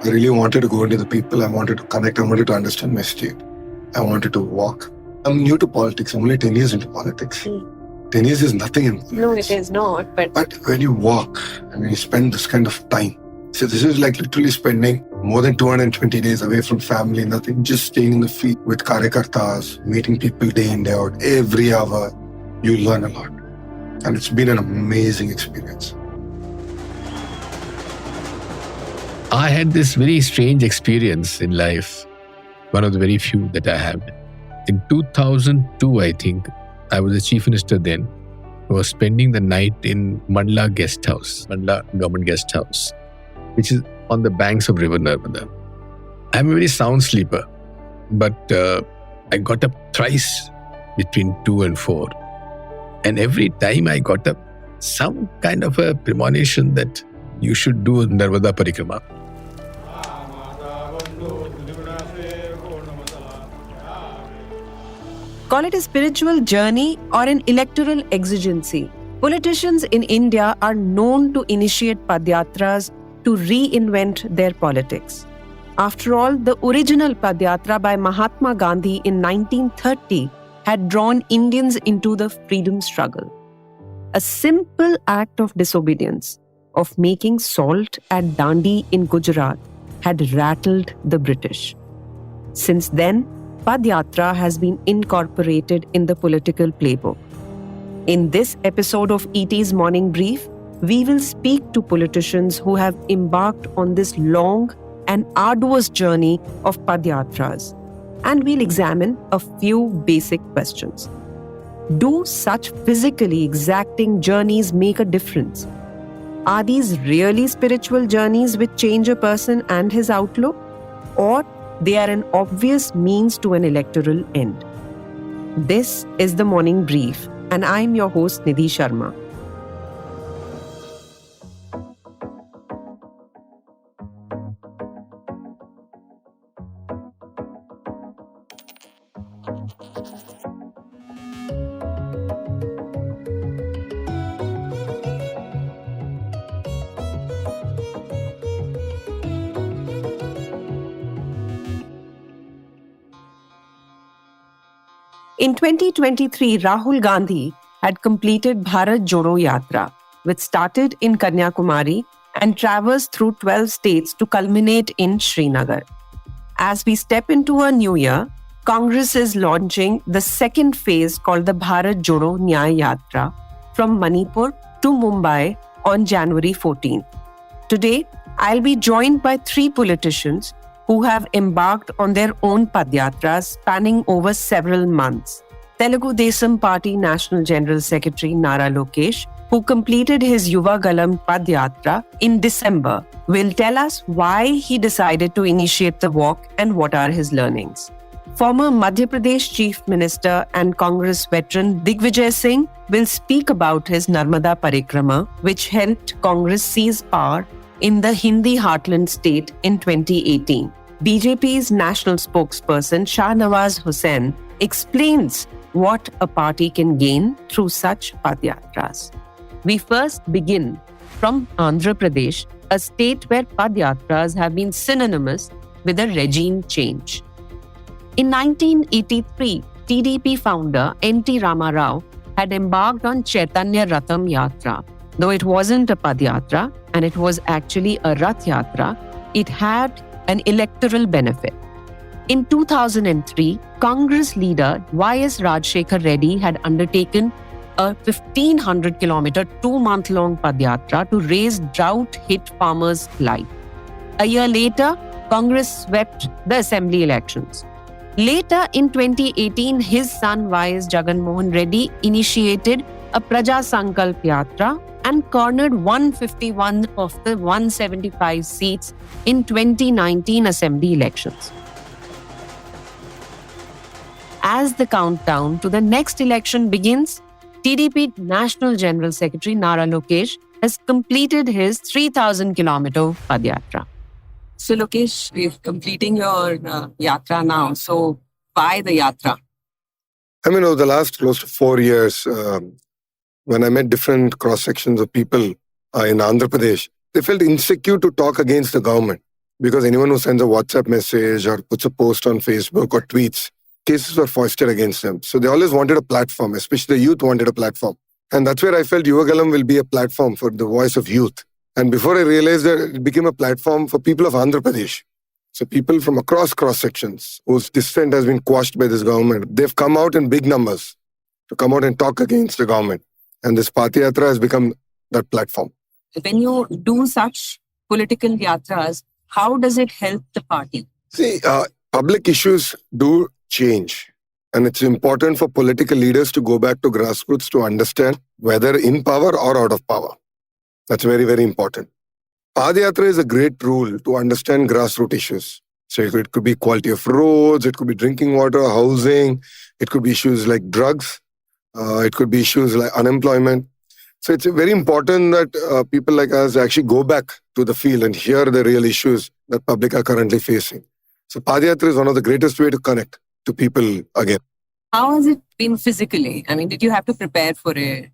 really wanted to go into the people. I wanted to connect. I wanted to understand my state. I wanted to walk. I'm new to politics. I'm only 10 years into politics. 10 years is nothing in politics. No, it is not. But when you walk and when you spend this kind of time, so this is like literally spending more than 220 days away from family, nothing, just staying in the field with karyakartas, meeting people day in, day out, every hour, you learn a lot. And it's been an amazing experience. I had this very strange experience in life, one of the very few that I had. In 2002, I think, I was the chief minister then. I was spending the night in Mandla Guest House, Mandla Government Guest House, which is on the banks of River Narmada. I'm a very sound sleeper, but I got up thrice between 2 and 4. And every time I got up, some kind of a premonition that you should do Narmada Parikrama. Call it a spiritual journey or an electoral exigency. Politicians in India are known to initiate Padyatras to reinvent their politics. After all, the original Padyatra by Mahatma Gandhi in 1930 had drawn Indians into the freedom struggle. A simple act of disobedience, of making salt at Dandi in Gujarat, had rattled the British. Since then, Padyatra has been incorporated in the political playbook. In this episode of ET's Morning Brief, we will speak to politicians who have embarked on this long and arduous journey of Padyatras, and we'll examine a few basic questions. Do such physically exacting journeys make a difference? Are these really spiritual journeys which change a person and his outlook? Or they are an obvious means to an electoral end? This is the Morning Brief, and I'm your host Nidhi Sharma. In 2023, Rahul Gandhi had completed Bharat Jodo Yatra, which started in Kanyakumari and traversed through 12 states to culminate in Srinagar. As we step into a new year, Congress is launching the second phase called the Bharat Jodo Nyaya Yatra from Manipur to Mumbai on January 14th. Today, I'll be joined by 3 politicians who have embarked on their own Padyatras spanning over several months. Telugu Desam Party National General Secretary Nara Lokesh, who completed his Yuva Galam Padyatra in December, will tell us why he decided to initiate the walk and what are his learnings. Former Madhya Pradesh Chief Minister and Congress veteran Digvijay Singh will speak about his Narmada Parikrama, which helped Congress seize power in the Hindi heartland state in 2018. BJP's national spokesperson Shah Nawaz Hussain explains what a party can gain through such Padyatras. We first begin from Andhra Pradesh, a state where Padyatras have been synonymous with a regime change. In 1983, TDP founder N.T. Rama Rao had embarked on Chaitanya Ratham Yatra. Though it wasn't a Padyatra and it was actually a Rath Yatra, it had an electoral benefit. In 2003, Congress leader Y.S. Rajshekhar Reddy had undertaken a 1,500-kilometer, 2-month-long Padyatra to raise drought-hit farmers' life. A year later, Congress swept the assembly elections. Later, in 2018, his son Y.S. Jagan Mohan Reddy initiated a Praja Sankalp Yatra and cornered 151 of the 175 seats in 2019 assembly elections. As the countdown to the next election begins, TDP National General Secretary Nara Lokesh has completed his 3,000-kilometer Padyatra. So Lokesh, we're completing your Yatra now. So why the Yatra? I mean, over the last close to 4 years, when I met different cross-sections of people in Andhra Pradesh, they felt insecure to talk against the government. because anyone who sends a WhatsApp message or puts a post on Facebook or tweets, cases were foisted against them. So they always wanted a platform, especially the youth wanted a platform. And that's where I felt Yuvagalam will be a platform for the voice of youth. And before I realized that, it became a platform for people of Andhra Pradesh. So people from across cross-sections whose dissent has been quashed by this government, they've come out in big numbers to come out and talk against the government. And this Padayatra has become that platform. When you do such political yatras, how does it help the party? See, public issues do change. And it's important for political leaders to go back to grassroots to understand whether in power or out of power. That's very, very important. Padayatra is a great tool to understand grassroots issues. So it could be quality of roads, it could be drinking water, housing, it could be issues like drugs, it could be issues like unemployment. So it's very important that people like us actually go back to the field and hear the real issues that public are currently facing. So Padayatra is one of the greatest way to connect to people again. How has it been physically? I mean, did you have to prepare for it?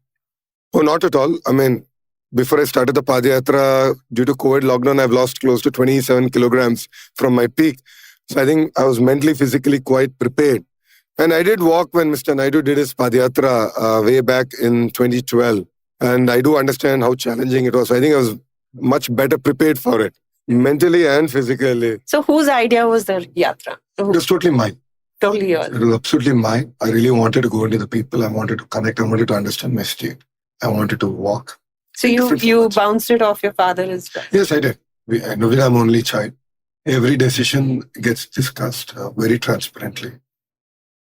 Oh, not at all. I mean, before I started the Padayatra, due to COVID lockdown, I've lost close to 27 kilograms from my peak. So I think I was mentally, physically quite prepared. And I did walk when Mr. Naidu did his Padayatra way back in 2012. And I do understand how challenging it was. I think I was much better prepared for it, mentally and physically. So whose idea was the yatra? It was totally mine. Totally yours. It was absolutely mine. I really wanted to go into the people. I wanted to connect. I wanted to understand my state. I wanted to walk. So you bounced it off your father as well? Yes, I did. I know I'm only child. Every decision gets discussed very transparently.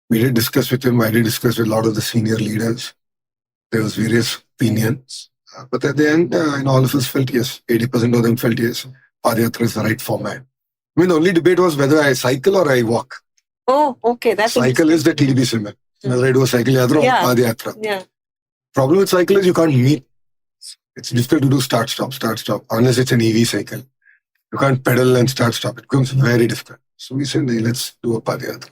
We did discuss with him. I did discuss with a lot of the senior leaders. There was various opinions. But at the end, all of us felt yes. 80% of them felt yes. Padayatra is the right format. I mean, the only debate was whether I cycle or I walk. Oh, okay. That's cycle is the TDB symbol. Whether I do a cycle yatra or Padayatra. Yeah. Problem with cycle is you can't meet. It's difficult to do start, stop, unless it's an EV cycle. You can't pedal and start, stop. It becomes very difficult. So we said, hey, let's do a Padayatra.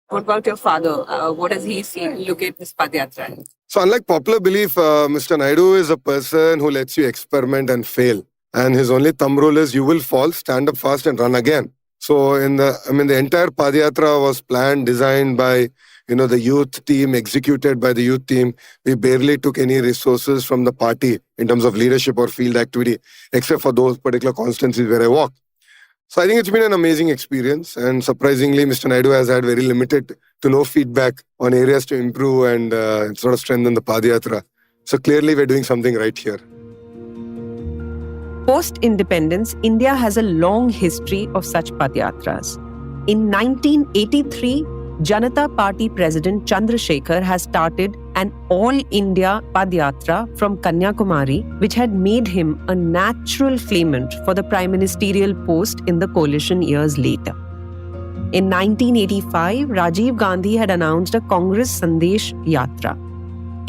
What about your father? What does he see? Look at this Padayatra. So unlike popular belief, Mr. Naidu is a person who lets you experiment and fail. And his only thumb rule is you will fall, stand up fast and run again. So the entire Padayatra was planned, designed by the youth team, executed by the youth team. We barely took any resources from the party in terms of leadership or field activity, except for those particular constituencies where I walk. So I think it's been an amazing experience. And surprisingly, Mr. Naidu has had very limited to no feedback on areas to improve and sort of strengthen the Padayatra. So clearly, we're doing something right here. Post-independence, India has a long history of such Padayatras. In 1983, Janata Party President Chandrasekhar has started an all-India Padayatra from Kanyakumari, which had made him a natural claimant for the prime ministerial post in the coalition years later. In 1985, Rajiv Gandhi had announced a Congress Sandesh Yatra.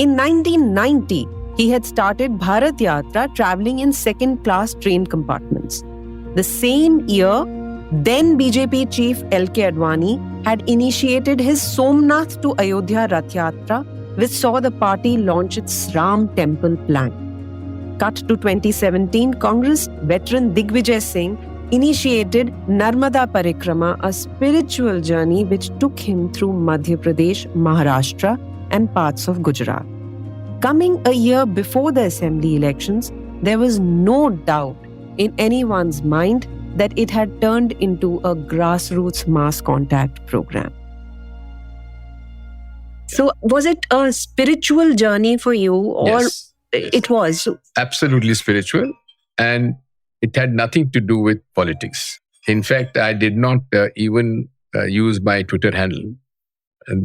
In 1990, he had started Bharat Yatra traveling in second-class train compartments. The same year, then BJP chief L.K. Advani had initiated his Somnath to Ayodhya Rath Yatra, which saw the party launch its Ram Temple plan. Cut to 2017, Congress veteran Digvijay Singh initiated Narmada Parikrama, a spiritual journey which took him through Madhya Pradesh, Maharashtra, and parts of Gujarat. Coming a year before the assembly elections, there was no doubt in anyone's mind that it had turned into a grassroots mass contact program. So was it a spiritual journey for you, or Yes. it was? Absolutely spiritual, and it had nothing to do with politics. In fact, I did not even use my Twitter handle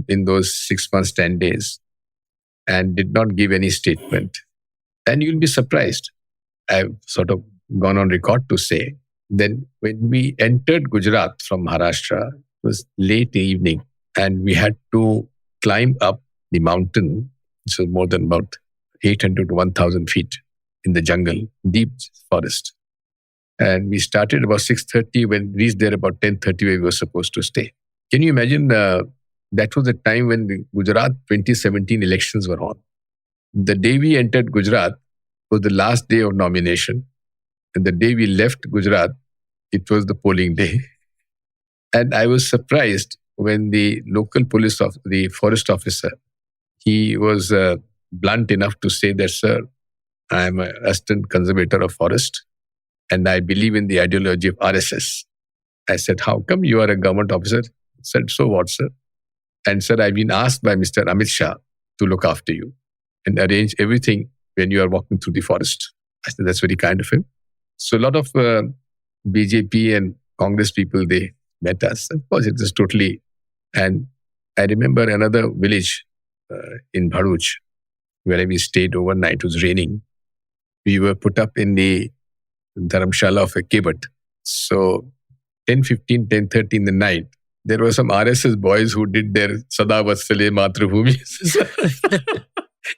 in those 6 months, 10 days, and did not give any statement. And you'll be surprised. I've sort of gone on record to say that when we entered Gujarat from Maharashtra, it was late evening, and we had to climb up the mountain, which was more than about 800 to 1,000 feet in the jungle, deep forest. And we started about 6:30, when we reached there about 10:30 where we were supposed to stay. Can you imagine that was the time when the Gujarat 2017 elections were on. The day we entered Gujarat was the last day of nomination. And the day we left Gujarat it was the polling day. And I was surprised when the local the forest officer, he was blunt enough to say that, sir, I am an assistant conservator of forest and I believe in the ideology of RSS. I said, how come you are a government officer? He said, so what, sir? And sir, I've been asked by Mr. Amit Shah to look after you and arrange everything when you are walking through the forest. I said, that's very kind of him. So a lot of BJP and Congress people, they met us. Of course, it was totally... And I remember another village in Bharuch, where we stayed overnight. It was raining. We were put up in the dharamshala of a kebat. So 10:30 in the night, there were some RSS boys who did their Sada Vatsale Matrabhumi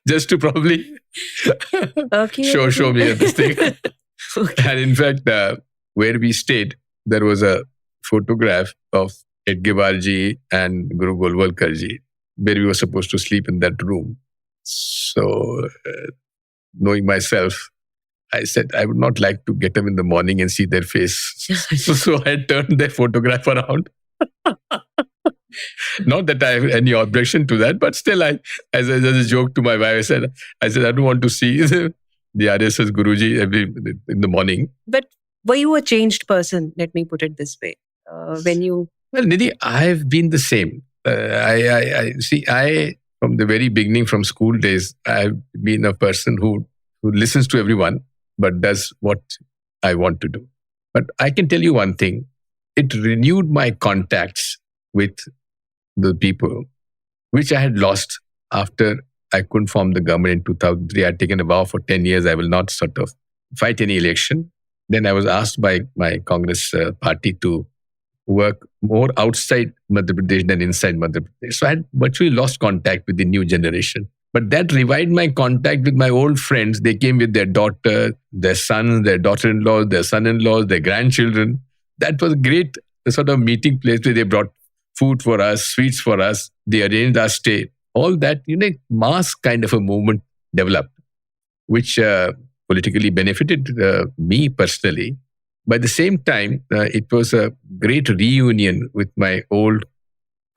just to probably show me this thing. Okay. And in fact, where we stayed, there was a photograph of Edgebar ji and Guru Golwalkar ji, where we were supposed to sleep in that room. So, knowing myself, I said, I would not like to get up in the morning and see their face. So I turned their photograph around. Not that I have any objection to that, but still, as a joke to my wife, I said, I don't want to see the RSS Guruji in the morning. But were you a changed person? Let me put it this way. When you... Well, Nidhi, I've been the same. I from the very beginning, from school days, I've been a person who listens to everyone, but does what I want to do. But I can tell you one thing. It renewed my contacts with the people, which I had lost after I couldn't form the government in 2003. I had taken a vow for 10 years. I will not sort of fight any election. Then I was asked by my Congress party to work more outside Madhya Pradesh than inside Madhya Pradesh. So I had virtually lost contact with the new generation. But that revived my contact with my old friends. They came with their daughter, their sons, their daughter-in-laws, their son-in-laws, their grandchildren. That was a great sort of meeting place where they brought food for us, sweets for us. They arranged our stay. All that, mass kind of a movement developed, which politically benefited me personally. By the same time, it was a great reunion with my old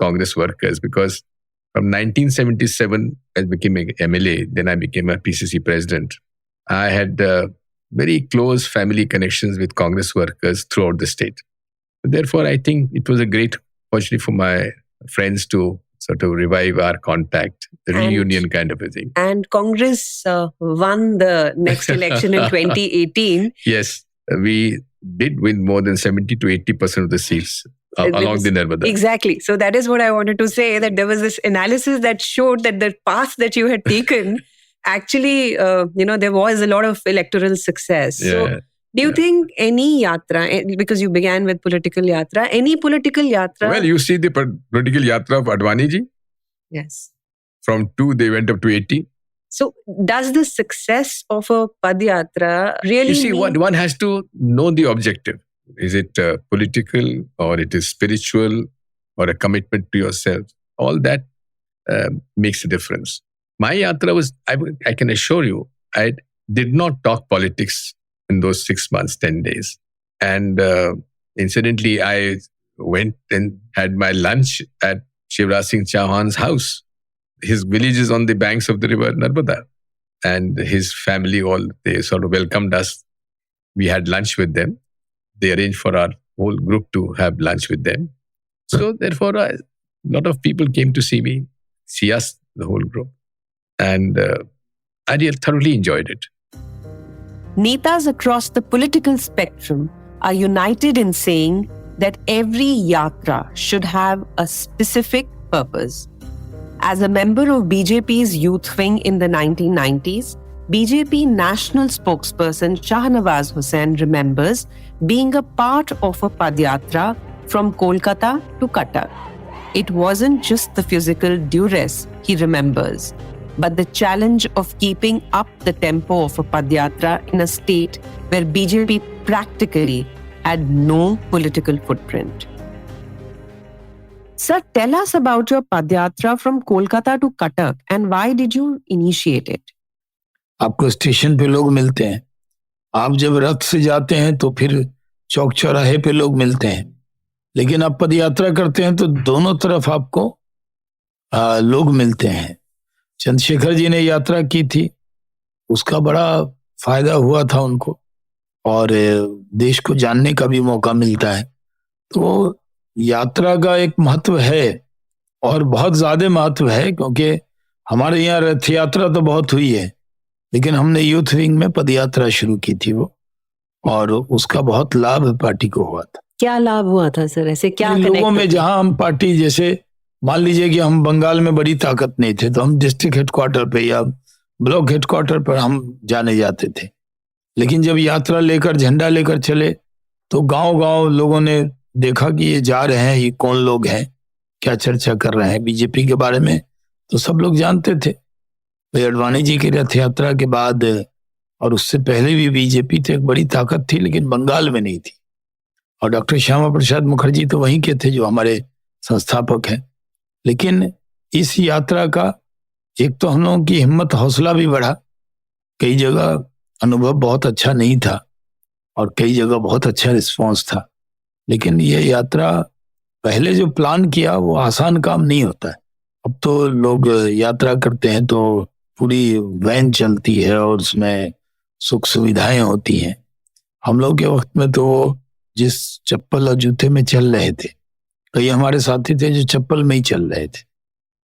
Congress workers, because from 1977, I became an MLA, then I became a PCC president. I had very close family connections with Congress workers throughout the state. Therefore, I think it was a great opportunity for my friends to sort of revive our contact, the reunion kind of a thing. And Congress won the next election in 2018. Yes, we did win more than 70 to 80% of the seats along the Narmada. Exactly. So that is what I wanted to say, that there was this analysis that showed that the path that you had taken, actually, there was a lot of electoral success. Yeah. So do you think any yatra, because you began with political yatra, any political yatra? Well, you see the political yatra of Advani ji. Yes. From 2, they went up to 80. So does the success of a Padyatra really You see, one has to know the objective. Is it political, or it is spiritual, or a commitment to yourself? All that makes a difference. My yatra was, I can assure you, I did not talk politics in those 6 months, 10 days. And incidentally, I went and had my lunch at Shivraj Singh Chauhan's house. His village is on the banks of the river Narmada. And his family, they sort of welcomed us. We had lunch with them. They arranged for our whole group to have lunch with them. So therefore, a lot of people came to see us, the whole group. And I thoroughly enjoyed it. Netas across the political spectrum are united in saying that every yatra should have a specific purpose. As a member of BJP's youth wing in the 1990s, BJP national spokesperson Shahnawaz Hussain remembers being a part of a Padyatra from Kolkata to Cuttack. It wasn't just the physical duress he remembers, but the challenge of keeping up the tempo of a Padyatra in a state where BJP practically had no political footprint. Sir, tell us about your Padyatra from Kolkata to Cuttack and why did you initiate it? आपको station पे लोग मिलते हैं. आप जब रथ से जाते हैं तो फिर चौक चौराहे पे लोग मिलते हैं, लेकिन आप पद यात्रा करते हैं तो दोनों तरफ आपको लोग मिलते हैं। चंद्रशेखर जी ने यात्रा की थी, उसका बड़ा फायदा हुआ था उनको, और देश को जानने का भी मौका मिलता है। तो यात्रा का एक महत्व है, और बहुत ज्यादा महत्व है, क्योंकि हमारे यहाँ रथ यात्रा तो बहुत हुई है, लेकिन हमने यूथ विंग में पद यात्रा शुरू की थी वो, और उसका बहुत लाभ पार्टी को हुआ था। क्या लाभ हुआ था सर? ऐसे क्या लोगों में, जहां हम पार्टी, जैसे मान लीजिए कि हम बंगाल में बड़ी ताकत नहीं थे, तो हम डिस्ट्रिक्ट हेडक्वार्टर पे या ब्लॉक हेडक्वार्टर पर हम जाने जाते थे, लेकिन जब यात्रा लेकर, झंडा लेकर चले, तो गांव गांव लोगों ने देखा कि ये जा रहे हैं, ये कौन लोग हैं, क्या चर्चा कर रहे हैं बीजेपी के बारे में, तो सब लोग जानते थे। भाई अडवाणी जी की रथ यात्रा के बाद, और उससे पहले भी बीजेपी तो एक बड़ी ताकत थी, लेकिन बंगाल में नहीं थी। और डॉक्टर श्यामा प्रसाद मुखर्जी तो वहीं के थे जो हमारे संस्थापक हैं। लेकिन इस यात्रा का एक तो हम लोगों की हिम्मत, हौसला भी बढ़ा, कई जगह अनुभव बहुत अच्छा नहीं था और कई जगह बहुत अच्छा रिस्पांस था। लेकिन ये यात्रा, पहले जो प्लान किया वो आसान काम नहीं होता है। अब तो लोग यात्रा करते हैं तो पूरी वैन चलती है और उसमें सुख सुविधाएं होती हैं। हम लोग के वक्त में तो जिस चप्पल और जूते में चल रहे थे, कई हमारे साथी थे जो चप्पल में ही चल रहे थे,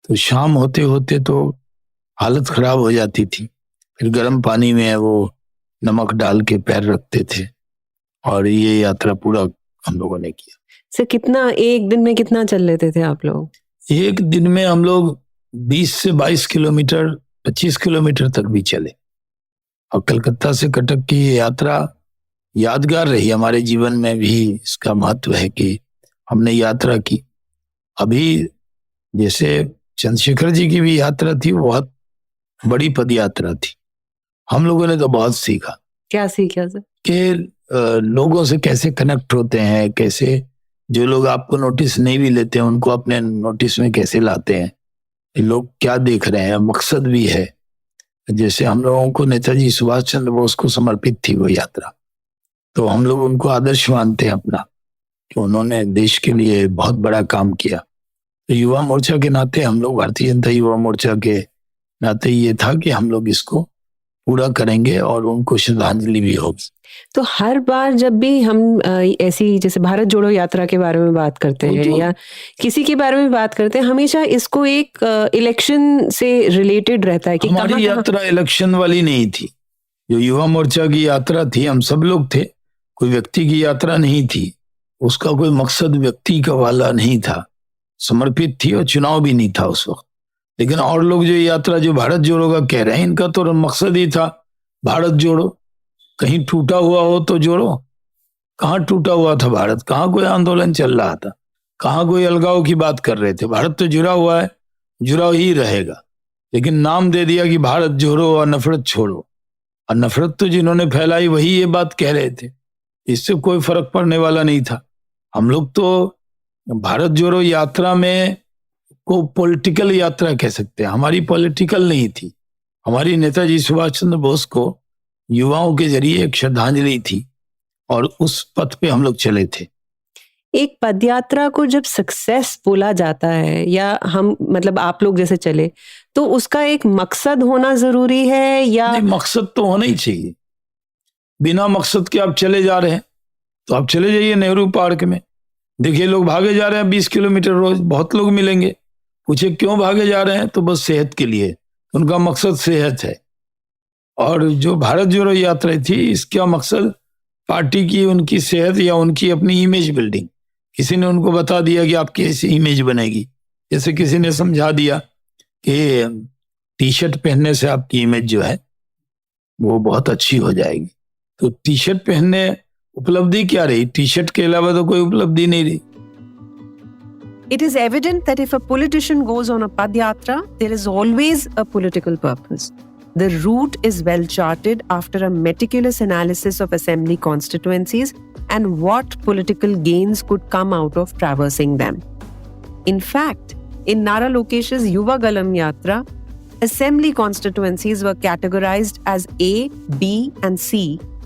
तो शाम होते होते तो हालत खराब हो जाती थी। फिर गर्म पानी में वो नमक डाल के पैर रखते थे, और ये यात्रा पूरा हम लोगों ने किया। सर कितना, एक दिन में कितना चल लेते थे आप लोग? एक दिन में हम लोग 20 से 22 किलोमीटर, 25 किलोमीटर तक भी चले। और कलकत्ता से कटक की ये यात्रा यादगार रही हमारे जीवन में भी। इसका महत्व है कि हमने यात्रा की। अभी जैसे चंद्रशेखर जी की भी यात्रा थी, वो बहुत बड़ी पद यात्रा थी। हम लोगों ने तो बहुत सीखा। क्या सीखा सर? कि लोगों से कैसे कनेक्ट होते हैं, कैसे जो लोग आपको नोटिस नहीं भी लेते हैं उनको अपने नोटिस में कैसे लाते हैं, लोग क्या देख रहे हैं, मकसद भी है। जैसे हम लोगों को नेताजी सुभाष चंद्र बोस को समर्पित थी वो यात्रा, तो हम लोग उनको आदर्श मानते हैं अपना, कि उन्होंने देश के लिए बहुत बड़ा काम किया। तो युवा मोर्चा के नाते, हम लोग भारतीय जनता युवा मोर्चा के नाते ये था कि हम लोग इसको पूरा करेंगे और उनको श्रद्धांजलि भी होगी। तो हर बार जब भी हम ऐसी, जैसे भारत जोड़ो यात्रा के बारे में बात करते हैं या किसी के बारे में बात करते हैं, हमेशा इसको एक इलेक्शन से रिलेटेड रहता है कि हमारी यात्रा इलेक्शन वाली नहीं थी। जो युवा मोर्चा की यात्रा थी, हम सब लोग थे, कोई व्यक्ति की यात्रा नहीं थी। उसका कोई मकसद व्यक्ति का वाला नहीं था, समर्पित थी, और चुनाव भी नहीं था उस वक्त। लेकिन और लोग जो यात्रा, जो भारत जोड़ो का कह रहे हैं, इनका तो मकसद ही था भारत जोड़ो। कहीं टूटा हुआ हो तो जोड़ो। कहाँ टूटा हुआ था भारत? कहाँ कोई आंदोलन चल रहा था? कहाँ कोई अलगाव की बात कर रहे थे? भारत तो जुड़ा हुआ है, जुड़ा ही रहेगा। लेकिन नाम दे दिया कि भारत जोड़ो और नफरत छोड़ो। और नफरत तो जिन्होंने फैलाई वही ये बात कह रहे थे, इससे कोई फर्क पड़ने वाला नहीं था। हम लोग तो भारत जोड़ो यात्रा में को पॉलिटिकल यात्रा कह सकते हैं। हमारी पॉलिटिकल नहीं थी, हमारी नेताजी सुभाष चंद्र बोस को युवाओं के जरिए एक श्रद्धांजलि थी, और उस पथ पे हम लोग चले थे। एक पदयात्रा को जब सक्सेस बोला जाता है, या हम मतलब आप लोग जैसे चले, तो उसका एक मकसद होना जरूरी है या नहीं? मकसद तो होना ही चाहिए। बिना मकसद के आप चले जा रहे हैं तो आप चले जाइए नेहरू पार्क में, देखिए लोग भागे जा रहे हैं 20 किलोमीटर रोज। बहुत लोग मिलेंगे, पूछे क्यों भागे जा रहे हैं, तो बस सेहत के लिए। उनका मकसद सेहत है। और जो भारत जोड़ो यात्रा थी, इसका मकसद पार्टी की, उनकी सेहत या उनकी अपनी इमेज बिल्डिंग। किसी ने उनको बता दिया कि आपकी ऐसी इमेज बनेगी। जैसे किसी ने समझा दिया कि टी शर्ट पहनने से आपकी इमेज जो है वो बहुत अच्छी हो जाएगी। तो टी शर्ट पहनने उपलब्धि क्या रही? टी शर्ट के अलावा तो कोई उपलब्धि नहीं रही। It is evident that if a politician goes on a padyatra, there is always a political purpose. The route is well charted after a meticulous analysis of assembly constituencies and what political gains could come out of traversing them. In fact, in Nara Lokesh's Yuva Galam Yatra, assembly constituencies were categorized as A, B, and C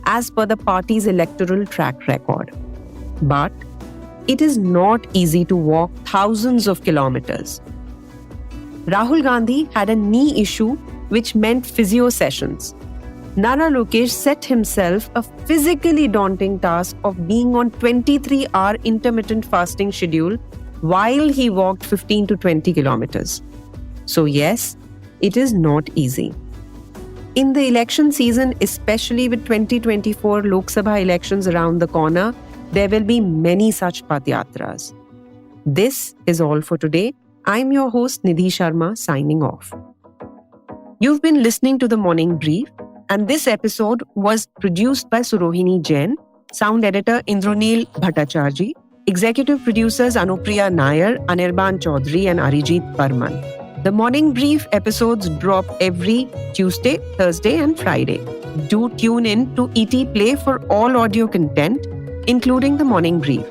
as per the party's electoral track record. But it is not easy to walk thousands of kilometers. Rahul Gandhi had a knee issue which meant physio sessions. Nara Lokesh set himself a physically daunting task of being on 23-hour intermittent fasting schedule while he walked 15 to 20 kilometers. So yes, it is not easy. In the election season, especially with 2024 Lok Sabha elections around the corner, there will be many such padyatras. This is all for today. I'm your host Nidhi Sharma signing off. You've been listening to The Morning Brief, and this episode was produced by Surohini Jain, sound editor Indranil Bhattacharjee, executive producers Anupriya Nair, Anirban Chaudhary and Arijit Parman. The Morning Brief episodes drop every Tuesday, Thursday and Friday. Do tune in to ET Play for all audio content, including The Morning Brief.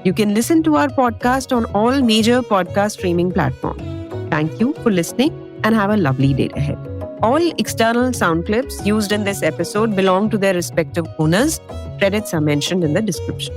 You can listen to our podcast on all major podcast streaming platforms. Thank you for listening and have a lovely day ahead. All external sound clips used in this episode belong to their respective owners. Credits are mentioned in the description.